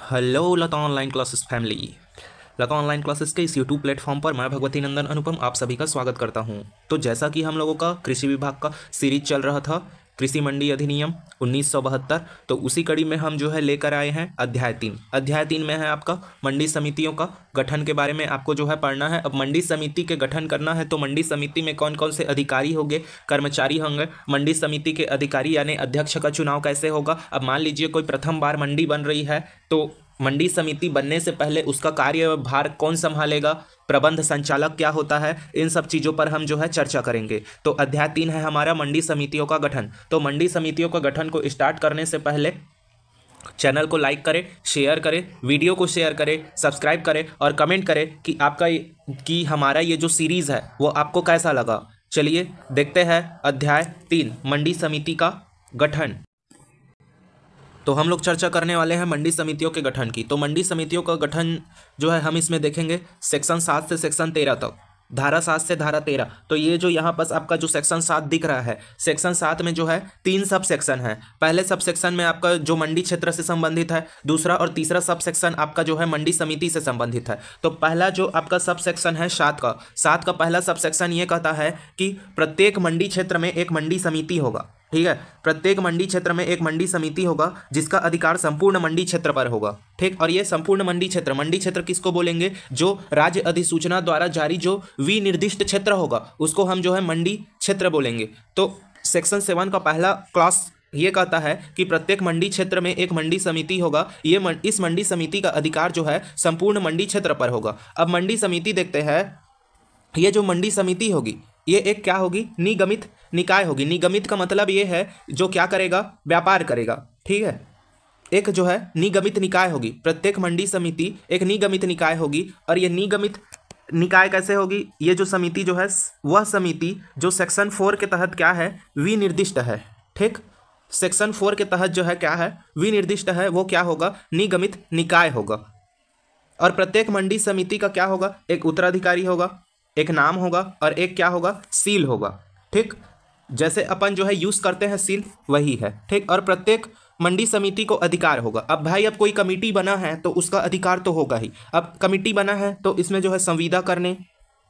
Hello लता online classes family. लता online classes के इस YouTube platform पर मैं भगवती नंदन अनुपम आप सभी का स्वागत करता हूं। तो जैसा कि हम लोगों का कृषि विभाग का सीरीज चल रहा था कृषि मंडी अधिनियम 1972, तो उसी कड़ी में हम जो है लेकर आए हैं अध्याय 3 में है आपका मंडी समितियों का गठन के बारे में आपको जो है पढ़ना है। अब मंडी समिति के गठन करना है तो मंडी समिति में कौन कौन से अधिकारी होंगे, कर्मचारी होंगे, मंडी समिति के अधिकारी यानी अध्यक्ष का चुनाव कैसे होगा। अब मान लीजिए कोई प्रथम बार मंडी बन रही है तो मंडी समिति बनने से पहले उसका कार्यभार कौन संभालेगा, प्रबंध संचालक क्या होता है, इन सब चीज़ों पर हम जो है चर्चा करेंगे। तो अध्याय 3 है हमारा मंडी समितियों का गठन। तो मंडी समितियों का गठन को स्टार्ट करने से पहले चैनल को लाइक करें, शेयर करें, वीडियो को शेयर करें, सब्सक्राइब करें और कमेंट करें कि कि हमारा ये जो सीरीज़ है वो आपको कैसा लगा। चलिए देखते हैं अध्याय 3 मंडी समिति का गठन। तो हम लोग चर्चा करने वाले हैं मंडी समितियों के गठन की। तो मंडी समितियों का गठन जो है हम इसमें देखेंगे सेक्शन 7 से सेक्शन 13 तक, धारा 7 से धारा 13। तो ये जो यहाँ पर आपका जो सेक्शन 7 दिख रहा है, सेक्शन 7 में जो है 3 सब सेक्शन है। पहले सब सेक्शन में आपका जो मंडी क्षेत्र से संबंधित है, दूसरा और तीसरा सब सेक्शन आपका जो है मंडी समिति से संबंधित है। तो पहला जो आपका सब सेक्शन है 7 का पहला सब सेक्शन ये कहता है कि प्रत्येक मंडी क्षेत्र में एक मंडी समिति होगा। ठीक है, प्रत्येक मंडी क्षेत्र में एक मंडी समिति होगा जिसका अधिकार संपूर्ण मंडी क्षेत्र पर होगा। ठीक, और ये संपूर्ण मंडी क्षेत्र किसको बोलेंगे? जो राज्य अधिसूचना द्वारा जारी जो विनिर्दिष्ट क्षेत्र होगा उसको हम जो है मंडी क्षेत्र बोलेंगे। तो सेक्शन 7 का पहला क्लास ये कहता है कि प्रत्येक मंडी क्षेत्र में एक मंडी समिति होगा। इस मंडी समिति का अधिकार जो है संपूर्ण मंडी क्षेत्र पर होगा। अब मंडी समिति देखते हैं, ये जो मंडी समिति होगी ये एक क्या होगी? निगमित निकाय होगी। निगमित का मतलब ये है जो क्या करेगा? व्यापार करेगा। ठीक है, एक जो है निगमित निकाय होगी। प्रत्येक मंडी समिति एक निगमित निकाय होगी। और ये निगमित निकाय कैसे होगी? ये जो समिति जो है वह समिति जो सेक्शन 4 के तहत क्या है? विनिर्दिष्ट है। ठीक, सेक्शन 4 के तहत जो है क्या है? विनिर्दिष्ट है। वो क्या होगा? निगमित निकाय होगा। और प्रत्येक मंडी समिति का क्या होगा? एक उत्तराधिकारी होगा, एक नाम होगा और एक क्या होगा? सील होगा। ठीक, जैसे अपन जो है यूज करते हैं सील वही है। ठीक, और प्रत्येक मंडी समिति को अधिकार होगा। अब भाई अब कोई कमेटी बना है तो उसका अधिकार तो होगा ही। अब कमेटी बना है तो इसमें जो है संविदा करने,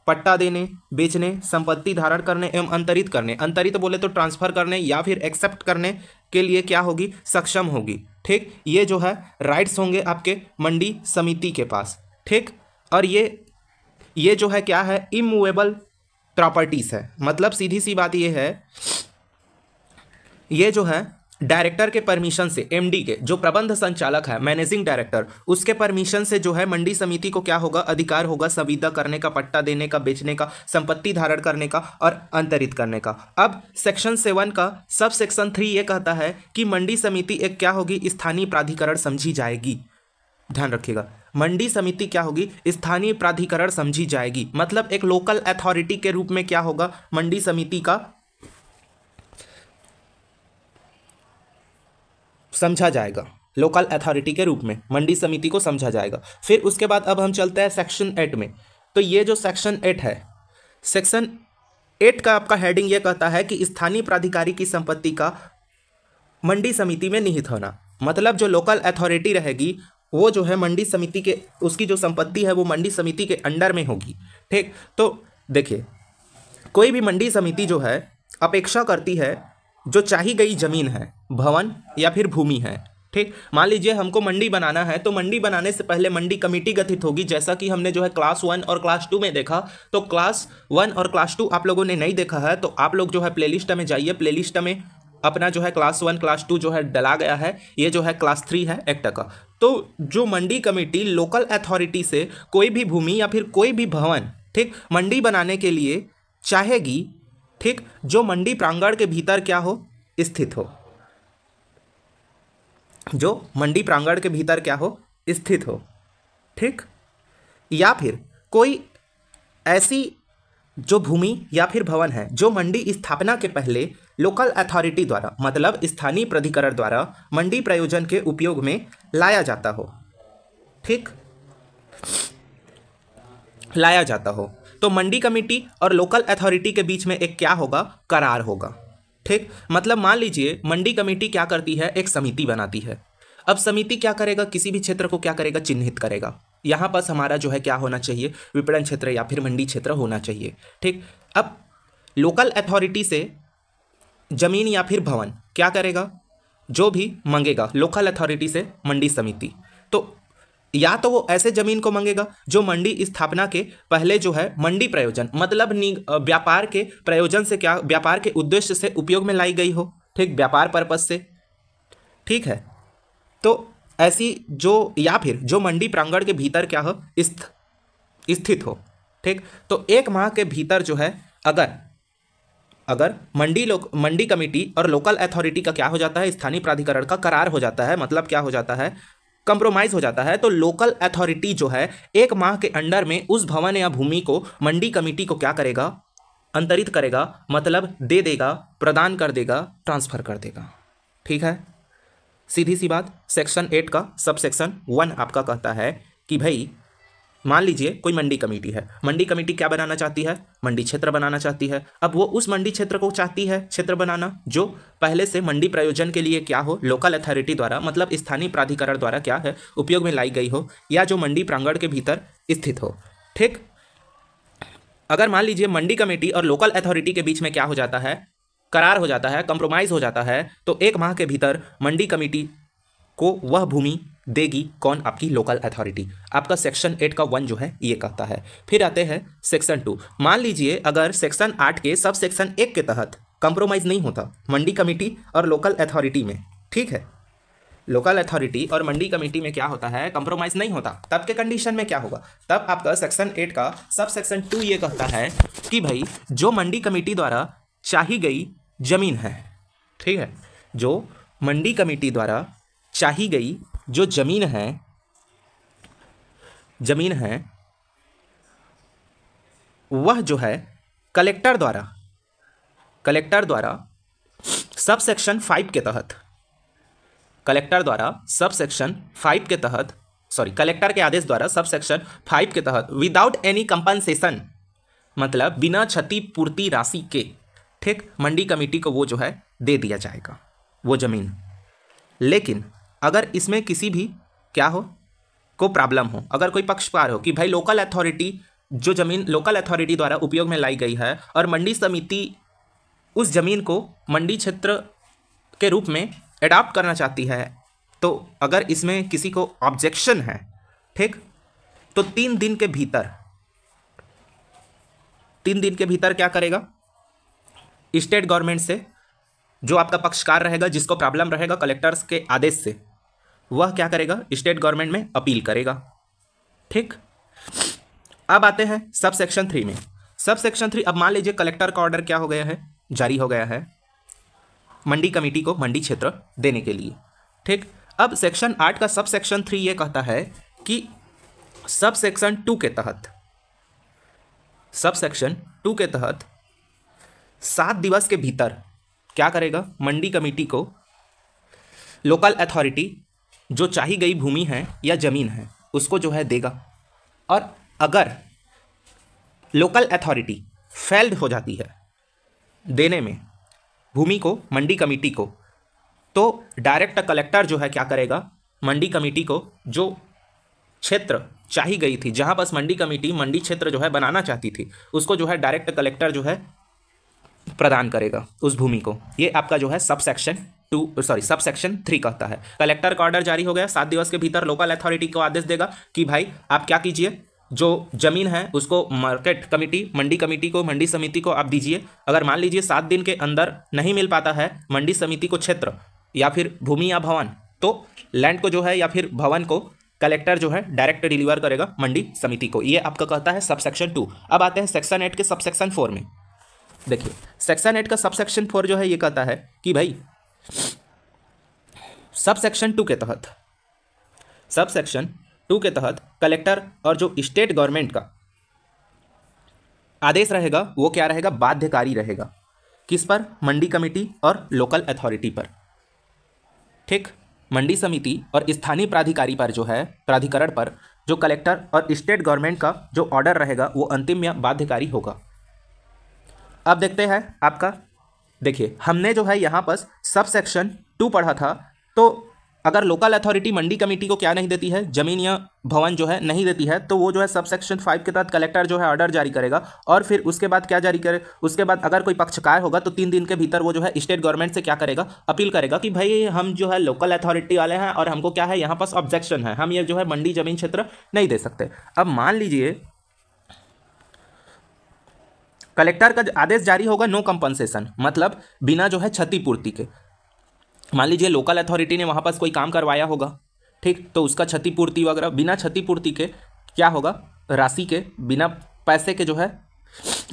पट्टा देने, बेचने, संपत्ति धारण करने एवं अंतरित करने, अंतरित बोले तो ट्रांसफर करने या फिर एक्सेप्ट करने के लिए क्या होगी? सक्षम होगी। ठीक, ये जो है राइट्स होंगे आपके मंडी समिति के पास। ठीक, और ये जो है क्या है? इमूवेबल प्रॉपर्टीज है। मतलब सीधी सी बात ये है, ये जो है डायरेक्टर के परमिशन से, एमडी के जो प्रबंध संचालक है, मैनेजिंग डायरेक्टर, उसके परमिशन से जो है मंडी समिति को क्या होगा? अधिकार होगा संविदा करने का, पट्टा देने का, बेचने का, संपत्ति धारण करने का और अंतरित करने का। अब सेक्शन 7 का सब सेक्शन 3 ये कहता है कि मंडी समिति एक क्या होगी? स्थानीय प्राधिकरण समझी जाएगी। ध्यान रखिएगा, मंडी समिति क्या होगी? स्थानीय प्राधिकरण समझी जाएगी। मतलब एक लोकल अथॉरिटी के रूप में क्या होगा? मंडी समिति का समझा जाएगा। लोकल अथॉरिटी के रूप में मंडी समिति को समझा जाएगा। फिर उसके बाद अब हम चलते हैं सेक्शन 8 में। तो ये जो सेक्शन 8 है, सेक्शन 8 का आपका हेडिंग ये कहता है कि स्थानीय प्राधिकारी की संपत्ति का मंडी समिति में निहित होना। मतलब जो लोकल अथॉरिटी रहेगी वो जो है मंडी समिति के, उसकी जो संपत्ति है वो मंडी समिति के अंडर में होगी। ठीक, तो देखिए कोई भी मंडी समिति जो है अपेक्षा करती है जो चाही गई जमीन है, भवन या फिर भूमि है। ठीक, मान लीजिए हमको मंडी बनाना है तो मंडी बनाने से पहले मंडी कमेटी गठित होगी। जैसा कि हमने जो है क्लास 1 और क्लास 2 में देखा। तो क्लास 1 और क्लास 2 आप लोगों ने नहीं देखा है तो आप लोग जो है प्लेलिस्ट में जाइए, प्लेलिस्ट में अपना जो है क्लास 1 क्लास 2 जो है डला गया है। ये जो है क्लास 3 है एक्ट का। तो जो मंडी कमेटी लोकल अथॉरिटी से कोई भी भूमि या फिर कोई भी भवन, ठीक, मंडी बनाने के लिए चाहेगी, ठीक, जो मंडी प्रांगण के भीतर क्या हो? स्थित हो। जो मंडी प्रांगण के भीतर क्या हो? स्थित हो। ठीक, या फिर कोई ऐसी जो भूमि या फिर भवन है जो मंडी स्थापना के पहले लोकल अथॉरिटी द्वारा, मतलब स्थानीय प्राधिकरण द्वारा मंडी प्रयोजन के उपयोग में लाया जाता हो। ठीक, लाया जाता हो। तो मंडी कमेटी और लोकल अथॉरिटी के बीच में एक क्या होगा? करार होगा। ठीक, मतलब मान लीजिए मंडी कमेटी क्या करती है? एक समिति बनाती है। अब समिति क्या करेगा, किसी भी क्षेत्र को क्या करेगा, चिन्हित करेगा। यहाँ पास हमारा जो है क्या होना चाहिए, विपणन क्षेत्र या फिर मंडी क्षेत्र होना चाहिए। ठीक, अब लोकल अथॉरिटी से जमीन या फिर भवन क्या करेगा, जो भी मांगेगा लोकल अथॉरिटी से मंडी समिति, तो या तो वो ऐसे जमीन को मांगेगा जो मंडी स्थापना के पहले जो है मंडी प्रयोजन मतलब व्यापार के प्रयोजन से, क्या व्यापार के उद्देश्य से उपयोग में लाई गई हो। ठीक, व्यापार पर्पज से। ठीक है, तो ऐसी जो, या फिर जो मंडी प्रांगण के भीतर क्या हो, स्थित हो। ठीक, तो 1 माह के भीतर जो है अगर मंडी कमेटी और लोकल अथॉरिटी का क्या हो जाता है, स्थानीय प्राधिकरण का करार हो जाता है, मतलब क्या हो जाता है, कंप्रोमाइज हो जाता है, तो लोकल अथॉरिटी जो है 1 माह के अंडर में उस भवन या भूमि को मंडी कमेटी को क्या करेगा, अंतरित करेगा, मतलब दे देगा, प्रदान कर देगा, ट्रांसफर कर देगा। ठीक है, सीधी सी बात। सेक्शन 8 का सब सेक्शन 1 आपका कहता है कि भाई मान लीजिए कोई मंडी कमेटी है, मंडी कमेटी क्या बनाना चाहती है, मंडी क्षेत्र बनाना चाहती है। अब वो उस मंडी क्षेत्र को चाहती है क्षेत्र बनाना जो पहले से मंडी प्रयोजन के लिए क्या हो, लोकल अथॉरिटी द्वारा मतलब स्थानीय प्राधिकरण द्वारा क्या है, उपयोग में लाई गई हो, या जो मंडी प्रांगण के भीतर स्थित हो। ठीक, अगर मान लीजिए मंडी कमेटी और लोकल अथॉरिटी के बीच में क्या हो जाता है, करार हो जाता है, कंप्रोमाइज हो जाता है, तो 1 माह के भीतर मंडी कमेटी को वह भूमि देगी कौन, आपकी लोकल अथॉरिटी। आपका सेक्शन 8 का 1 जो है ये कहता है। फिर आते हैं सेक्शन 2। मान लीजिए अगर सेक्शन 8 के सब सेक्शन 1 के तहत कंप्रोमाइज नहीं होता मंडी कमेटी और लोकल अथॉरिटी में। ठीक है, लोकल अथॉरिटी और मंडी कमेटी में क्या होता है, कंप्रोमाइज नहीं होता, तब के कंडीशन में क्या होगा, तब आपका सेक्शन 8 का सब सेक्शन 2 ये कहता है कि भाई जो मंडी कमेटी द्वारा चाही गई जमीन है, ठीक है, जो मंडी कमेटी द्वारा चाही गई जो जमीन है वह जो है कलेक्टर द्वारा सब सेक्शन 5 के तहत, कलेक्टर के आदेश द्वारा सब सेक्शन 5 के तहत विदाउट एनी कंपनसेशन मतलब बिना क्षतिपूर्ति राशि के, ठीक, मंडी कमेटी को वो जो है दे दिया जाएगा वो जमीन। लेकिन अगर इसमें किसी भी क्या हो को प्रॉब्लम हो, अगर कोई पक्षपात हो कि भाई लोकल अथॉरिटी जो जमीन लोकल अथॉरिटी द्वारा उपयोग में लाई गई है और मंडी समिति उस जमीन को मंडी क्षेत्र के रूप में एडॉप्ट करना चाहती है, तो अगर इसमें किसी को ऑब्जेक्शन है, ठीक, तो 3 दिन के भीतर क्या करेगा, स्टेट गवर्नमेंट से जो आपका पक्षकार रहेगा, जिसको प्रॉब्लम रहेगा कलेक्टर्स के आदेश से, वह क्या करेगा, स्टेट गवर्नमेंट में अपील करेगा। ठीक, अब आते हैं सब सेक्शन 3 में। सब सेक्शन 3, अब मान लीजिए कलेक्टर का ऑर्डर क्या हो गया है, जारी हो गया है मंडी कमेटी को मंडी क्षेत्र देने के लिए। ठीक, अब सेक्शन 8 का सब सेक्शन 3 ये कहता है कि सब सेक्शन 2 के तहत 7 दिवस के भीतर क्या करेगा, मंडी कमेटी को लोकल अथॉरिटी जो चाही गई भूमि है या जमीन है उसको जो है देगा। और अगर लोकल अथॉरिटी फेल्ड हो जाती है देने में भूमि को मंडी कमेटी को, तो डायरेक्ट कलेक्टर जो है क्या करेगा, मंडी कमेटी को जो क्षेत्र चाही गई थी, जहां पास मंडी कमेटी मंडी क्षेत्र जो है बनाना चाहती थी, उसको जो है डायरेक्ट कलेक्टर जो है प्रदान करेगा उस भूमि को। ये आपका जो है सब सेक्शन 3 कहता है। कलेक्टर का ऑर्डर जारी हो गया, 7 दिवस के भीतर लोकल अथॉरिटी को आदेश देगा कि भाई आप क्या कीजिए, जो जमीन है उसको मार्केट कमेटी मंडी कमेटी को मंडी समिति को आप दीजिए। अगर मान लीजिए 7 दिन के अंदर नहीं मिल पाता है मंडी समिति को क्षेत्र या फिर भूमि या भवन, तो लैंड को जो है या फिर भवन को कलेक्टर जो है डायरेक्ट डिलीवर करेगा मंडी समिति को। ये आपका कहता है सब सेक्शन 2। अब आते हैं सेक्शन 8 के सब सेक्शन 4 में। देखिए सेक्शन 8 का सब सेक्शन 4 जो है ये कहता है कि भाई सब सेक्शन 2 के तहत कलेक्टर और जो स्टेट गवर्नमेंट का आदेश रहेगा वो क्या रहेगा, बाध्यकारी रहेगा। किस पर, मंडी कमेटी और लोकल अथॉरिटी पर। ठीक, मंडी समिति और स्थानीय प्राधिकारी पर जो है, प्राधिकरण पर जो कलेक्टर और स्टेट गवर्नमेंट का जो ऑर्डर रहेगा वो अंतिम या बाध्यकारी होगा। अब देखते हैं आपका, देखिए हमने जो है यहाँ पर सब सेक्शन 2 पढ़ा था, तो अगर लोकल अथॉरिटी मंडी कमेटी को क्या नहीं देती है, जमीन या भवन जो है नहीं देती है, तो वो जो है सब सेक्शन 5 के तहत कलेक्टर जो है ऑर्डर जारी करेगा और फिर उसके बाद क्या जारी करे, उसके बाद अगर कोई पक्षकार होगा तो 3 दिन के भीतर वो जो है स्टेट गवर्नमेंट से क्या करेगा, अपील करेगा कि भाई हम जो है लोकल अथॉरिटी वाले हैं और हमको क्या है यहाँ पास ऑब्जेक्शन है, हम ये जो है मंडी जमीन क्षेत्र नहीं दे सकते। अब मान लीजिए कलेक्टर का आदेश जारी होगा नो कंपनसेशन, मतलब बिना जो है क्षतिपूर्ति के। मान लीजिए लोकल अथॉरिटी ने वहाँ पास कोई काम करवाया होगा, ठीक, तो उसका क्षतिपूर्ति वगैरह बिना क्षतिपूर्ति के क्या होगा, राशि के बिना पैसे के जो है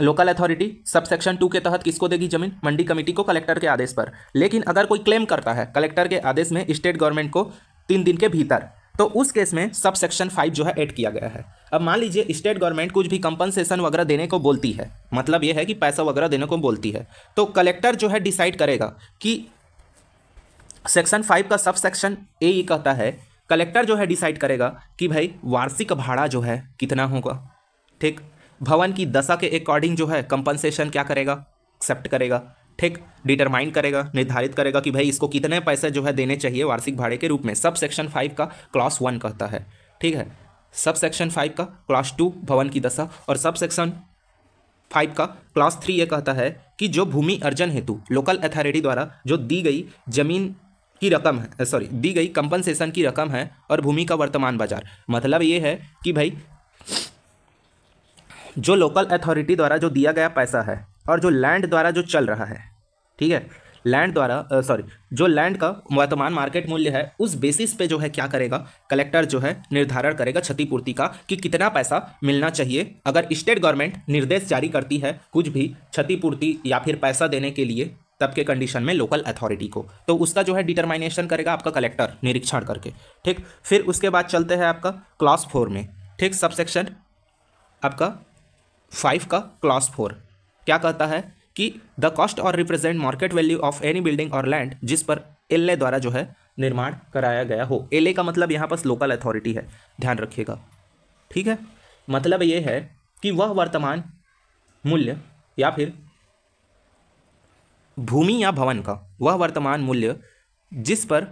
लोकल अथॉरिटी सब सेक्शन 2 के तहत किसको देगी, जमीन मंडी कमेटी को कलेक्टर के आदेश पर। लेकिन अगर कोई क्लेम करता है कलेक्टर के आदेश में स्टेट गवर्नमेंट को 3 दिन के भीतर, तो उस केस में सब सेक्शन 5 जो है ऐड किया गया है। अब मान लीजिए स्टेट गवर्नमेंट कुछ भी कंपनसेशन वगैरह देने को बोलती है, मतलब ये है कि पैसा वगैरह देने को बोलती है, तो कलेक्टर जो है डिसाइड करेगा कि सेक्शन 5 का सब सेक्शन ए ये कहता है, कलेक्टर जो है डिसाइड करेगा कि भाई वार्षिक भाड़ा जो है कितना होगा, ठीक, भवन की दशा के अकॉर्डिंग जो है कंपनसेशन क्या करेगा, एक्सेप्ट करेगा, ठीक, डिटरमाइन करेगा, निर्धारित करेगा कि भाई इसको कितने पैसे जो है देने चाहिए वार्षिक भाड़े के रूप में। सब सेक्शन 5 का क्लास 1 कहता है, ठीक है। सब सेक्शन 5 का क्लास 2 भवन की दशा, और सब सेक्शन 5 का क्लास 3 ये कहता है कि जो भूमि अर्जन हेतु लोकल अथॉरिटी द्वारा जो दी गई जमीन की रकम है, दी गई कंपनसेशन की रकम है और भूमि का वर्तमान बाजार। मतलब ये है कि भाई जो लोकल अथॉरिटी द्वारा जो दिया गया पैसा है और जो लैंड द्वारा जो चल रहा है, ठीक है, लैंड द्वारा जो लैंड का वर्तमान मार्केट मूल्य है, उस बेसिस पे जो है क्या करेगा, कलेक्टर जो है निर्धारण करेगा क्षतिपूर्ति का कि कितना पैसा मिलना चाहिए। अगर स्टेट गवर्नमेंट निर्देश जारी करती है कुछ भी क्षतिपूर्ति या फिर पैसा देने के लिए, तब के कंडीशन में लोकल अथॉरिटी को, तो उसका जो है डिटरमाइनेशन करेगा आपका कलेक्टर निरीक्षण करके, ठीक। फिर उसके बाद चलते हैं आपका क्लास 4 में, ठीक। सब सेक्शन आपका 5 का क्लास 4 क्या कहता है कि द कॉस्ट और represent market value of any building और लैंड जिस पर एलए द्वारा जो है निर्माण कराया गया हो। एलए का मतलब यहाँ पास लोकल अथॉरिटी है, ध्यान रखिएगा, ठीक है। मतलब ये है कि वह वर्तमान मूल्य या फिर भूमि या भवन का वह वर्तमान मूल्य जिस पर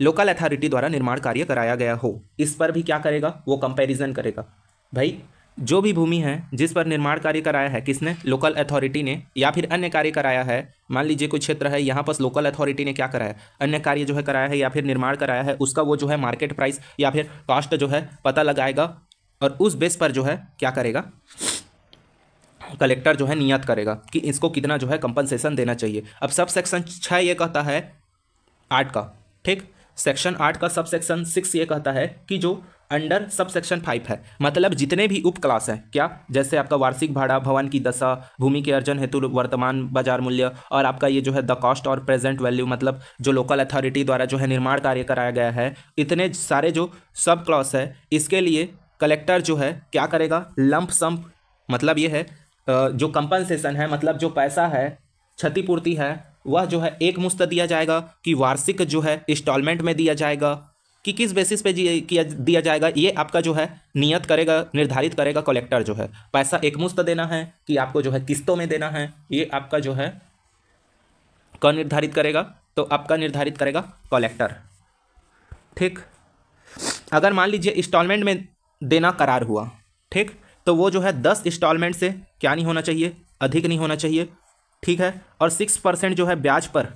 लोकल अथॉरिटी द्वारा निर्माण कार्य कराया गया हो, इस पर भी क्या करेगा, वो कंपैरिजन करेगा। भाई जो भी भूमि है जिस पर निर्माण कार्य कराया है किसने, लोकल अथॉरिटी ने, या फिर अन्य कार्य कराया है, मान लीजिए कोई क्षेत्र है यहाँ पर लोकल अथॉरिटी ने क्या कराया, अन्य कार्य जो है कराया है या फिर निर्माण कराया है, उसका वो जो है मार्केट प्राइस या फिर कॉस्ट जो है पता लगाएगा और उस बेस पर जो है क्या करेगा, कलेक्टर जो है नियत करेगा कि इसको कितना जो है कंपनसेशन देना चाहिए। अब सब सेक्शन 6 ये कहता है 8 का, ठीक। सेक्शन 8 का सब सेक्शन 6 ये कहता है कि जो अंडर सब सेक्शन 5 है, मतलब जितने भी उप क्लास हैं, क्या, जैसे आपका वार्षिक भाड़ा, भवन की दशा, भूमि के अर्जन हेतु वर्तमान बाजार मूल्य, और आपका ये जो है द कॉस्ट और प्रेजेंट वैल्यू, मतलब जो लोकल अथॉरिटी द्वारा जो है निर्माण कार्य कराया गया है, इतने सारे जो सब क्लास है, इसके लिए कलेक्टर जो है क्या करेगा, लंप सम, मतलब ये है जो कंपनसेशन है, मतलब जो पैसा है, क्षतिपूर्ति है, वह जो है एक मुश्त दिया जाएगा कि वार्षिक जो है इंस्टॉलमेंट में दिया जाएगा, कि किस बेसिस पे दिया जाएगा, ये आपका जो है नियत करेगा, निर्धारित करेगा कलेक्टर जो है। पैसा एक मुश्त देना है कि आपको जो है किस्तों में देना है, ये आपका जो है कौन निर्धारित करेगा, तो आपका निर्धारित करेगा कलेक्टर, ठीक। अगर मान लीजिए इंस्टॉलमेंट में देना करार हुआ, ठीक, तो वो जो है 10 इंस्टॉलमेंट से क्या नहीं होना चाहिए, अधिक नहीं होना चाहिए, ठीक है। और 6% जो है ब्याज पर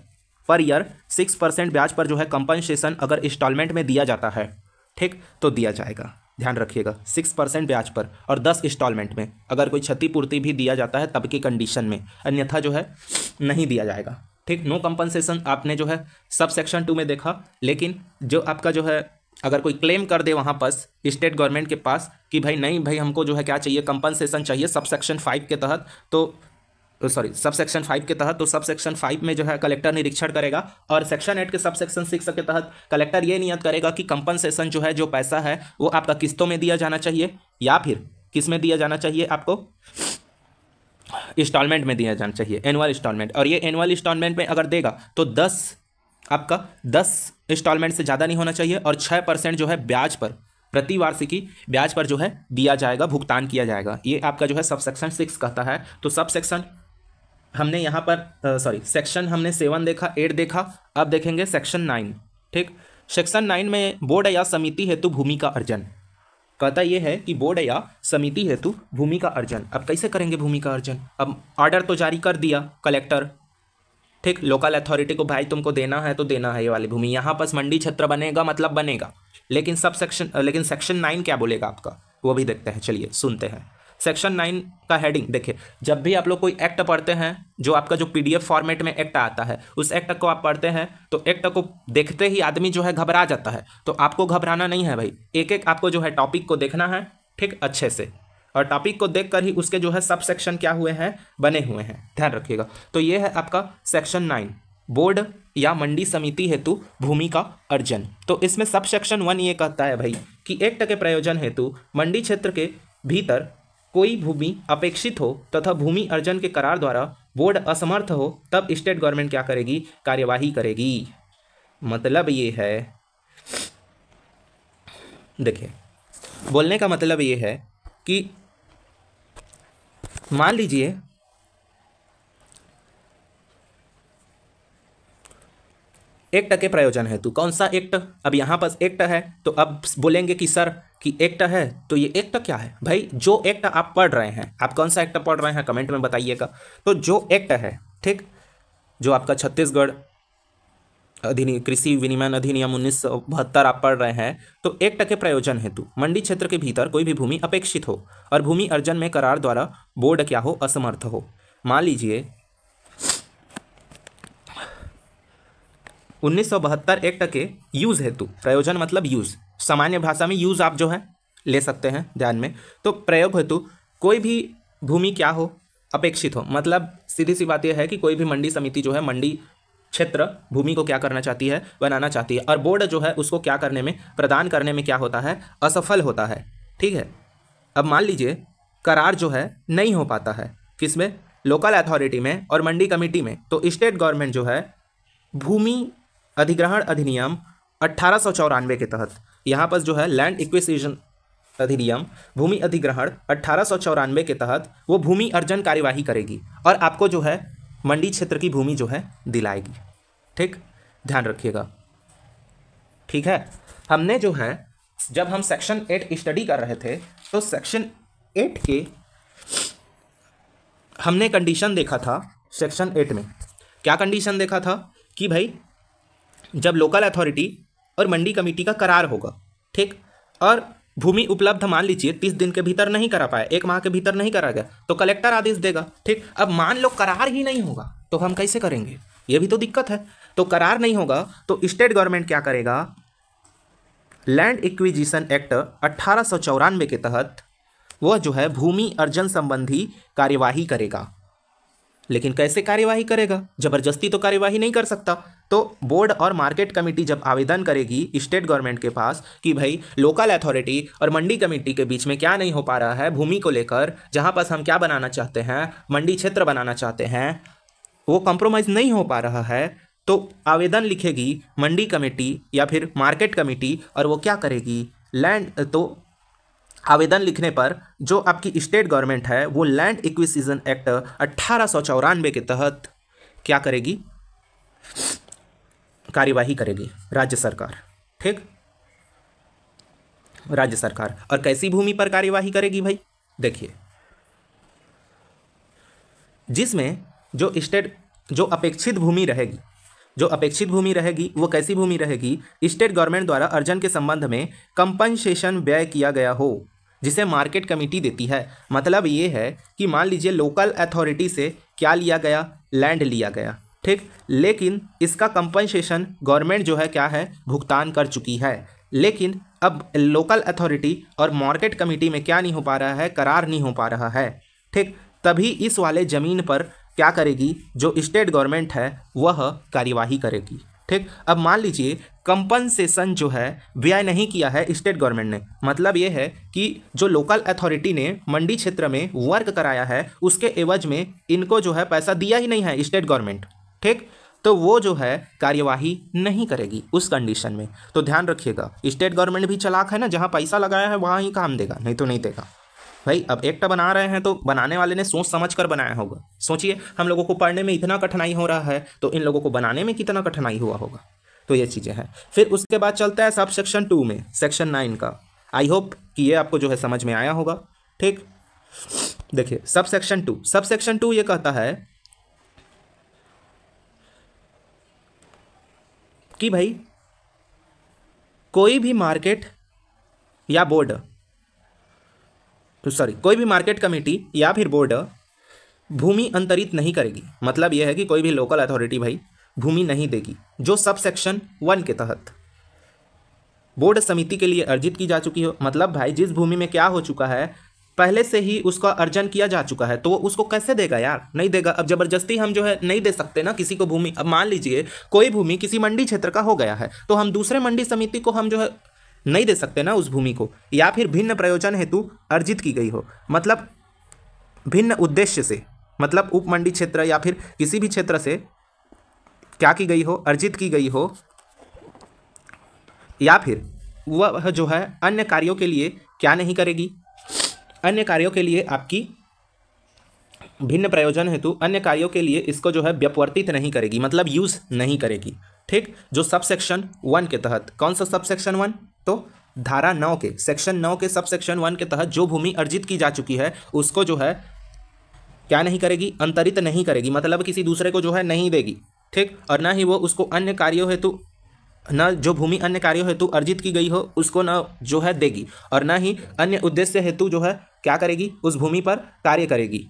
ईयर 6% ब्याज पर जो है कंपनसेशन अगर इंस्टॉलमेंट में दिया जाता है, ठीक, तो दिया जाएगा, ध्यान रखिएगा, 6% ब्याज पर और 10 इंस्टॉलमेंट में अगर कोई क्षतिपूर्ति भी दिया जाता है तब की कंडीशन में, अन्यथा जो है नहीं दिया जाएगा, ठीक। नो कंपनसेशन आपने जो है सब सेक्शन 2 में देखा, लेकिन जो आपका जो है अगर कोई क्लेम कर दे वहाँ पर स्टेट गवर्नमेंट के पास कि भाई नहीं भाई हमको जो है क्या चाहिए, कंपनसेशन चाहिए सब सेक्शन 5 के तहत, तो सब सेक्शन 5 के तहत, तो सब सेक्शन 5 में जो है कलेक्टर निरीक्षण करेगा, और सेक्शन 8 के सब सेक्शन 6 के तहत कलेक्टर ये नियत करेगा कि कंपनसेशन जो है, जो पैसा है, वो आपका किस्तों में दिया जाना चाहिए या फिर किस में दिया जाना चाहिए, आपको इंस्टॉलमेंट में दिया जाना चाहिए, एनुअल इंस्टॉलमेंट। और ये एनुअल इंस्टॉलमेंट में अगर देगा तो 10 इंस्टॉलमेंट से ज़्यादा नहीं होना चाहिए, और 6% जो है ब्याज पर, प्रति वार्षिकी ब्याज पर जो है दिया जाएगा, भुगतान किया जाएगा। ये आपका जो है सब सेक्शन 6 कहता है। तो सब सेक्शन हमने यहाँ पर सेक्शन हमने 7 देखा, 8 देखा, अब देखेंगे सेक्शन 9, ठीक। सेक्शन 9 में बोर्ड या समिति हेतु भूमि का अर्जन कहता यह है कि बोर्ड या समिति हेतु भूमि का अर्जन। अब कैसे करेंगे भूमि का अर्जन? अब ऑर्डर तो जारी कर दिया कलेक्टर, ठीक, लोकल अथॉरिटी को, भाई तुमको देना है तो देना है ये वाली भूमि, यहाँ पर मंडी क्षेत्र बनेगा मतलब बनेगा। लेकिन सेक्शन 9 क्या बोलेगा आपका, वो भी देखते हैं, चलिए सुनते हैं। सेक्शन 9 का हेडिंग देखिए, जब भी आप लोग कोई एक्ट पढ़ते हैं, जो आपका जो PDF फॉर्मेट में एक्ट आता है, उस एक्ट को आप पढ़ते हैं तो एक्ट को देखते ही आदमी जो है घबरा जाता है। तो आपको घबराना नहीं है भाई, एक एक आपको जो है टॉपिक को देखना है, ठीक, अच्छे से, और टॉपिक को देखकर ही उसके जो है सब सेक्शन क्या हुए हैं, बने हुए हैं, ध्यान रखिएगा। तो ये है आपका सेक्शन 9, बोर्ड या मंडी समिति हेतु भूमि का अर्जन। तो इसमें सब सेक्शन 1 ये कहता है भाई कि एक्ट के प्रयोजन हेतु मंडी क्षेत्र के भीतर कोई भूमि अपेक्षित हो तथा भूमि अर्जन के करार द्वारा बोर्ड असमर्थ हो, तब स्टेट गवर्नमेंट क्या करेगी, कार्यवाही करेगी। मतलब ये है, देखिए बोलने का मतलब ये है कि मान लीजिए एक्ट के प्रयोजन हेतु, कौन सा एक्ट, अब यहाँ पर एक्ट है तो अब बोलेंगे कि सर कि एक्ट है तो ये एक्ट क्या है भाई? जो एक्ट आप पढ़ रहे हैं, आप कौन सा एक्ट पढ़ रहे हैं कमेंट में बताइएगा। तो जो एक्ट है, ठीक, जो आपका छत्तीसगढ़ कृषि विनिमय अधिनियम 1972 आप पढ़ रहे हैं, तो एक्ट के प्रयोजन हेतु मंडी क्षेत्र के भीतर कोई भी भूमि अपेक्षित हो और भूमि अर्जन में करार द्वारा बोर्ड क्या हो, असमर्थ हो। मान लीजिए 1972 एक्ट के यूज हेतु, प्रयोजन मतलब यूज, सामान्य भाषा में यूज आप जो है ले सकते हैं ध्यान में। तो प्रयोग हेतु कोई भी भूमि क्या हो, अपेक्षित हो, मतलब सीधी सी बात यह है कि कोई भी मंडी समिति जो है मंडी क्षेत्र भूमि को क्या करना चाहती है, बनाना चाहती है, और बोर्ड जो है उसको क्या करने में, प्रदान करने में क्या होता है, असफल होता है, ठीक है। अब मान लीजिए करार जो है नहीं हो पाता है, किसमें, लोकल अथॉरिटी में और मंडी कमेटी में, तो स्टेट गवर्नमेंट जो है भूमि अधिग्रहण अधिनियम 1894 के तहत, यहाँ पर जो है लैंड एक्विजिशन अधिनियम भूमि अधिग्रहण 1894 के तहत वो भूमि अर्जन कार्यवाही करेगी और आपको जो है मंडी क्षेत्र की भूमि जो है दिलाएगी, ठीक, ध्यान रखिएगा, ठीक है। हमने जो है जब हम सेक्शन 8 स्टडी कर रहे थे तो सेक्शन 8 के हमने कंडीशन देखा था। सेक्शन 8 में क्या कंडीशन देखा था कि भाई जब लोकल अथॉरिटी और मंडी कमेटी का करार होगा, ठीक, और भूमि उपलब्ध मान लीजिए 30 दिन के भीतर नहीं करा पाए, 1 माह के भीतर नहीं करा गया, तो कलेक्टर आदेश देगा, ठीक। अब मान लो करार ही नहीं होगा तो हम कैसे करेंगे, ये भी तो दिक्कत है। तो करार नहीं होगा तो स्टेट गवर्नमेंट क्या करेगा, लैंड एक्विजिशन एक्ट 1894 के तहत वह जो है भूमि अर्जन संबंधी कार्यवाही करेगा। लेकिन कैसे कार्यवाही करेगा, जबरदस्ती तो कार्यवाही नहीं कर सकता। तो बोर्ड और मार्केट कमेटी जब आवेदन करेगी स्टेट गवर्नमेंट के पास कि भाई लोकल अथॉरिटी और मंडी कमेटी के बीच में क्या नहीं हो पा रहा है भूमि को लेकर, जहां पास हम क्या बनाना चाहते हैं, मंडी क्षेत्र बनाना चाहते हैं, वो कॉम्प्रोमाइज़ नहीं हो पा रहा है, तो आवेदन लिखेगी मंडी कमेटी या फिर मार्केट कमेटी, और वो क्या करेगी, लैंड, तो आवेदन लिखने पर जो आपकी स्टेट गवर्नमेंट है वो लैंड एक्विजिशन एक्ट 1894 के तहत क्या करेगी, कार्यवाही करेगी राज्य सरकार, ठीक, राज्य सरकार। और कैसी भूमि पर कार्यवाही करेगी भाई, देखिए जिसमें जो अपेक्षित भूमि रहेगी, जो अपेक्षित भूमि रहेगी वो कैसी भूमि रहेगी, स्टेट गवर्नमेंट द्वारा अर्जन के संबंध में कंपनसेशन व्यय किया गया हो, जिसे मार्केट कमेटी देती है। मतलब ये है कि मान लीजिए लोकल अथॉरिटी से क्या लिया गया, लैंड लिया गया, ठीक, लेकिन इसका कंपनसेशन गवर्नमेंट जो है क्या है, भुगतान कर चुकी है। लेकिन अब लोकल अथॉरिटी और मार्केट कमेटी में क्या नहीं हो पा रहा है, करार नहीं हो पा रहा है, ठीक, तभी इस वाले ज़मीन पर क्या करेगी, जो स्टेट गवर्नमेंट है वह कार्यवाही करेगी, ठीक। अब मान लीजिए कंपनसेशन जो है व्यय नहीं किया है स्टेट गवर्नमेंट ने, मतलब ये है कि जो लोकल अथॉरिटी ने मंडी क्षेत्र में वर्क कराया है उसके एवज में इनको जो है पैसा दिया ही नहीं है स्टेट गवर्नमेंट, ठीक, तो वो जो है कार्यवाही नहीं करेगी उस कंडीशन में। तो ध्यान रखिएगा, स्टेट गवर्नमेंट भी चालाक है ना, जहाँ पैसा लगाया है वहाँ ही काम देगा, नहीं तो नहीं देगा भाई। अब एक्ट बना रहे हैं तो बनाने वाले ने सोच समझ कर बनाया होगा। सोचिए हम लोगों को पढ़ने में इतना कठिनाई हो रहा है तो इन लोगों को बनाने में कितना कठिनाई हुआ होगा। तो ये चीज़ें हैं। फिर उसके बाद चलता है सब सेक्शन 2 में, सेक्शन 9 का। आई होप कि ये आपको जो है समझ में आया होगा। ठीक, देखिए सब सेक्शन 2 ये कहता है कि भाई कोई भी मार्केट या बोर्ड, कोई भी मार्केट कमेटी या फिर बोर्ड भूमि अंतरित नहीं करेगी। मतलब यह है कि कोई भी लोकल अथॉरिटी भाई भूमि नहीं देगी जो सब सेक्शन 1 के तहत बोर्ड समिति के लिए अर्जित की जा चुकी हो। मतलब भाई जिस भूमि में क्या हो चुका है, पहले से ही उसका अर्जन किया जा चुका है, तो वो उसको कैसे देगा यार, नहीं देगा। अब जबरदस्ती हम जो है नहीं दे सकते ना किसी को भूमि। अब मान लीजिए कोई भूमि किसी मंडी क्षेत्र का हो गया है, तो हम दूसरे मंडी समिति को हम जो है नहीं दे सकते ना उस भूमि को, या फिर भिन्न प्रयोजन हेतु अर्जित की गई हो, मतलब भिन्न उद्देश्य से, मतलब उप मंडी क्षेत्र या फिर किसी भी क्षेत्र से क्या की गई हो, अर्जित की गई हो, या फिर वह जो है अन्य कार्यों के लिए क्या नहीं करेगी, अन्य कार्यों के लिए आपकी भिन्न प्रयोजन हेतु अन्य कार्यों के लिए इसको जो है व्यपवर्तित नहीं करेगी, मतलब यूज नहीं करेगी। ठीक, जो सब सेक्शन 1 के तहत, कौन सा सब सेक्शन 1, तो धारा 9 के सेक्शन 9 के सब सेक्शन 1 के तहत जो भूमि अर्जित की जा चुकी है उसको जो है क्या नहीं करेगी, अंतरित नहीं करेगी, मतलब किसी दूसरे को जो है नहीं देगी। ठीक, और ना ही वो उसको अन्य कार्यों हेतु, न जो भूमि अन्य कार्यों हेतु अर्जित की गई हो उसको न जो है देगी, और ना ही अन्य उद्देश्य हेतु जो है क्या करेगी, उस भूमि पर कार्य करेगी।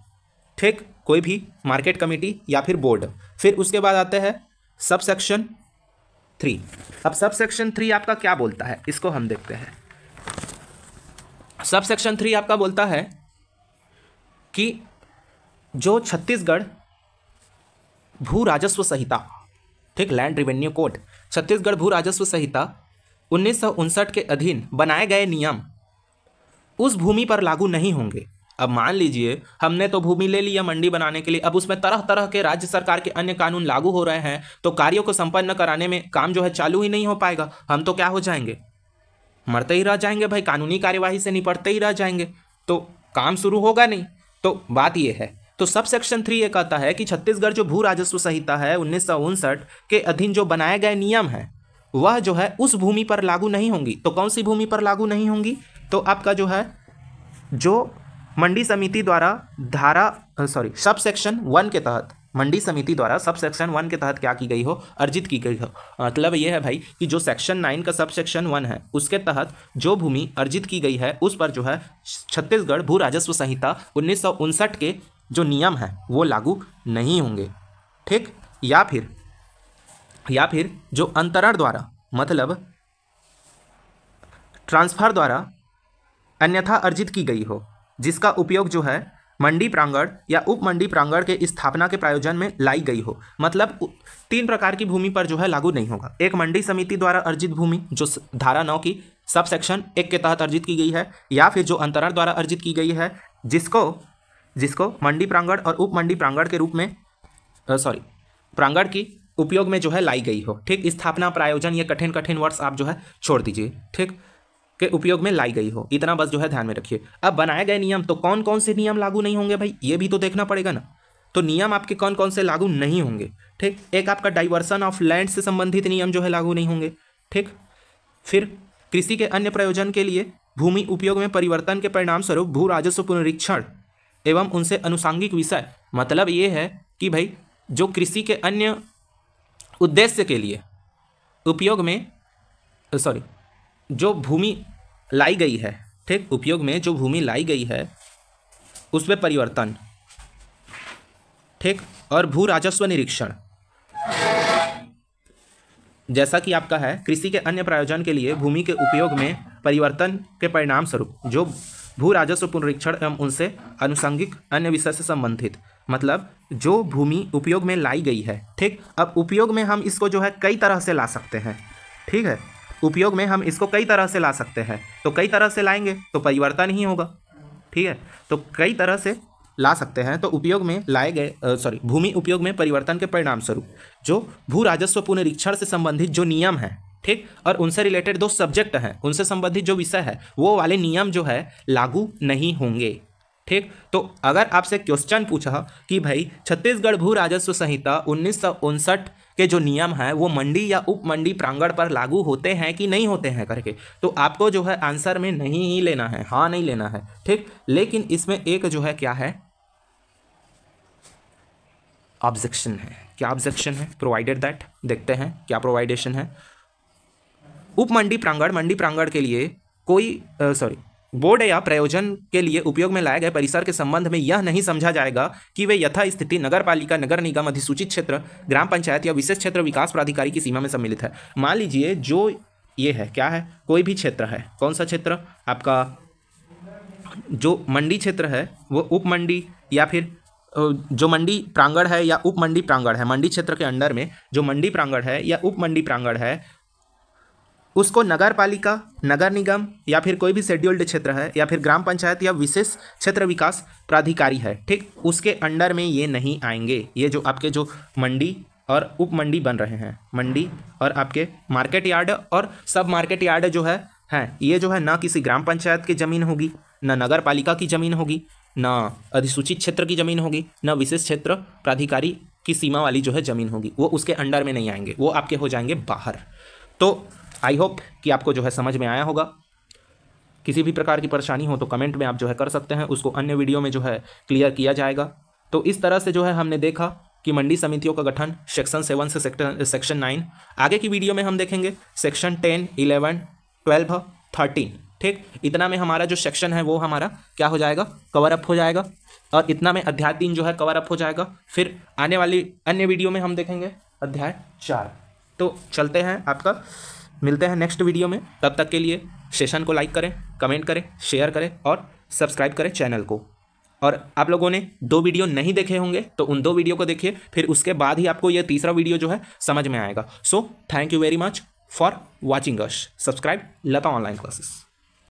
ठीक, कोई भी मार्केट कमेटी या फिर बोर्ड। फिर उसके बाद आते हैं सब सेक्शन 3। अब सब सेक्शन 3 आपका क्या बोलता है, इसको हम देखते हैं। सब सेक्शन 3 आपका बोलता है कि जो छत्तीसगढ़ भू राजस्व संहिता, ठीक, लैंड रेवेन्यू कोड, छत्तीसगढ़ भू राजस्व संहिता 1959 के अधीन बनाए गए नियम उस भूमि पर लागू नहीं होंगे। अब मान लीजिए हमने तो भूमि ले लिया मंडी बनाने के लिए, अब उसमें तरह तरह के राज्य सरकार के अन्य कानून लागू हो रहे हैं, तो कार्यों को संपन्न कराने में काम जो है चालू ही नहीं हो पाएगा। हम तो क्या हो जाएंगे, मरते ही रह जाएंगे भाई, कानूनी कार्यवाही से निपटते ही रह जाएंगे, तो काम शुरू होगा नहीं। तो बात यह है, तो सब सेक्शन 3 ये कहता है कि छत्तीसगढ़ जो भू राजस्व संहिता है 1959 के अधीन जो बनाए गए नियम हैं वह जो है उस भूमि पर लागू नहीं होंगी। तो कौन सी भूमि पर लागू नहीं होंगी, तो आपका जो है जो मंडी समिति द्वारा सब सेक्शन 1 के तहत, मंडी समिति द्वारा सब सेक्शन 1 के तहत क्या की गई हो, अर्जित की गई हो। मतलब ये है भाई कि जो सेक्शन 9 का सब सेक्शन 1 है उसके तहत जो भूमि अर्जित की गई है उस पर जो है छत्तीसगढ़ भू राजस्व संहिता 1959 के जो नियम हैं वो लागू नहीं होंगे। ठीक, या फिर जो अंतरण द्वारा, मतलब ट्रांसफर द्वारा अन्यथा अर्जित की गई हो, जिसका उपयोग जो है मंडी प्रांगण या उप मंडी प्रांगण के स्थापना के प्रायोजन में लाई गई हो। मतलब 3 प्रकार की भूमि पर जो है लागू नहीं होगा। एक मंडी समिति द्वारा अर्जित भूमि जो धारा 9 की सब सेक्शन 1 के तहत अर्जित की गई है, या फिर जो अंतरण द्वारा अर्जित की गई है जिसको मंडी प्रांगण और उप मंडी प्रांगण के रूप में प्रांगण की उपयोग में जो है लाई गई हो। ठीक, स्थापना प्रायोजन ये कठिन वर्ड्स आप जो है छोड़ दीजिए। ठीक, के उपयोग में लाई गई हो, इतना बस जो है ध्यान में रखिए। अब बनाए गए नियम, तो कौन कौन से नियम लागू नहीं होंगे भाई, ये भी तो देखना पड़ेगा ना। तो नियम आपके कौन कौन से लागू नहीं होंगे। ठीक, एक आपका डाइवर्सन ऑफ लैंड से संबंधित नियम जो है लागू नहीं होंगे। ठीक, फिर कृषि के अन्य प्रयोजन के लिए भूमि उपयोग में परिवर्तन के परिणाम स्वरूप भू राजस्व पुनरीक्षण एवं उनसे अनुसांगिक विषय, मतलब ये है कि भाई जो कृषि के अन्य उद्देश्य के लिए उपयोग में जो भूमि लाई गई है, ठीक, उपयोग में जो भूमि लाई गई है उसमें परिवर्तन, ठीक, और भू राजस्व निरीक्षण, जैसा कि आपका है कृषि के अन्य प्रयोजन के लिए भूमि के उपयोग में परिवर्तन के परिणाम स्वरूप जो भू राजस्व पुनरीक्षण एवं उनसे अनुषंगिक अन्य विषय से संबंधित, मतलब जो भूमि उपयोग में लाई गई है। ठीक, अब उपयोग में हम इसको जो है कई तरह से ला सकते हैं। ठीक है, उपयोग में हम इसको कई तरह से ला सकते हैं, तो कई तरह से लाएंगे तो परिवर्तन ही होगा। ठीक है, तो कई तरह से ला सकते हैं, तो उपयोग में लाए गए भूमि उपयोग में परिवर्तन के परिणाम स्वरूप जो भू राजस्व पुनरीक्षण से संबंधित जो नियम है, ठीक, और उनसे रिलेटेड 2 सब्जेक्ट हैं, उनसे संबंधित जो विषय है वो वाले नियम जो है लागू नहीं होंगे। ठीक, तो अगर आपसे क्वेश्चन पूछा कि भाई छत्तीसगढ़ भू राजस्व संहिता 1959 के जो नियम हैं वो मंडी या उप मंडी प्रांगण पर लागू होते हैं कि नहीं होते हैं करके। तो आपको जो है आंसर में नहीं ही लेना है, हाँ नहीं लेना है, ठीक। लेकिन इसमें एक जो है क्या है, ऑब्जेक्शन है। क्या ऑब्जेक्शन है? प्रोवाइडेड दैट, देखते हैं क्या प्रोवाइडेशन है। उप मंडी प्रांगण मंडी प्रांगण के लिए कोई बोर्ड या प्रयोजन के लिए उपयोग में लाए गए परिसर के संबंध में यह नहीं समझा जाएगा कि वे यथास्थिति नगर पालिका, नगर निगम, अधिसूचित क्षेत्र, ग्राम पंचायत या विशेष क्षेत्र विकास प्राधिकारी की सीमा में सम्मिलित है। मान लीजिए जो ये है, क्या है, कोई भी क्षेत्र है, कौन सा क्षेत्र आपका, जो मंडी क्षेत्र है वो उप मंडी या फिर जो मंडी प्रांगण है या उप मंडी प्रांगण है, मंडी क्षेत्र के अंडर में जो मंडी प्रांगण है या उप मंडी प्रांगण है, उसको नगर पालिका, नगर निगम या फिर कोई भी शेड्यूल्ड क्षेत्र है या फिर ग्राम पंचायत या विशेष क्षेत्र विकास प्राधिकारी है, ठीक, उसके अंडर में ये नहीं आएंगे। ये जो आपके जो मंडी और उप मंडी बन रहे हैं, मंडी और आपके मार्केट यार्ड और सब मार्केट यार्ड जो है हैं, ये जो है ना किसी ग्राम पंचायत की ज़मीन होगी, ना नगर पालिका की ज़मीन होगी, ना अधिसूचित क्षेत्र की ज़मीन होगी, ना विशेष क्षेत्र प्राधिकारी की सीमा वाली जो है ज़मीन होगी, वो उसके अंडर में नहीं आएंगे, वो आपके हो जाएंगे बाहर। तो आई होप कि आपको जो है समझ में आया होगा। किसी भी प्रकार की परेशानी हो तो कमेंट में आप जो है कर सकते हैं, उसको अन्य वीडियो में जो है क्लियर किया जाएगा। तो इस तरह से जो है हमने देखा कि मंडी समितियों का गठन सेक्शन 7 से सेक्शन 9। आगे की वीडियो में हम देखेंगे सेक्शन 10, 11, 12, 13, ठीक। इतना में हमारा जो सेक्शन है वो हमारा क्या हो जाएगा, कवर अप हो जाएगा, और इतना में अध्याय 3 जो है कवर अप हो जाएगा। फिर आने वाली अन्य वीडियो में हम देखेंगे अध्याय 4। तो चलते हैं, आपका मिलते हैं नेक्स्ट वीडियो में। तब तक के लिए सेशन को लाइक करें, कमेंट करें, शेयर करें और सब्सक्राइब करें चैनल को। और आप लोगों ने 2 वीडियो नहीं देखे होंगे तो उन 2 वीडियो को देखिए, फिर उसके बाद ही आपको ये तीसरा वीडियो जो है समझ में आएगा। So thank you very much for watching us. Subscribe Lata online classes.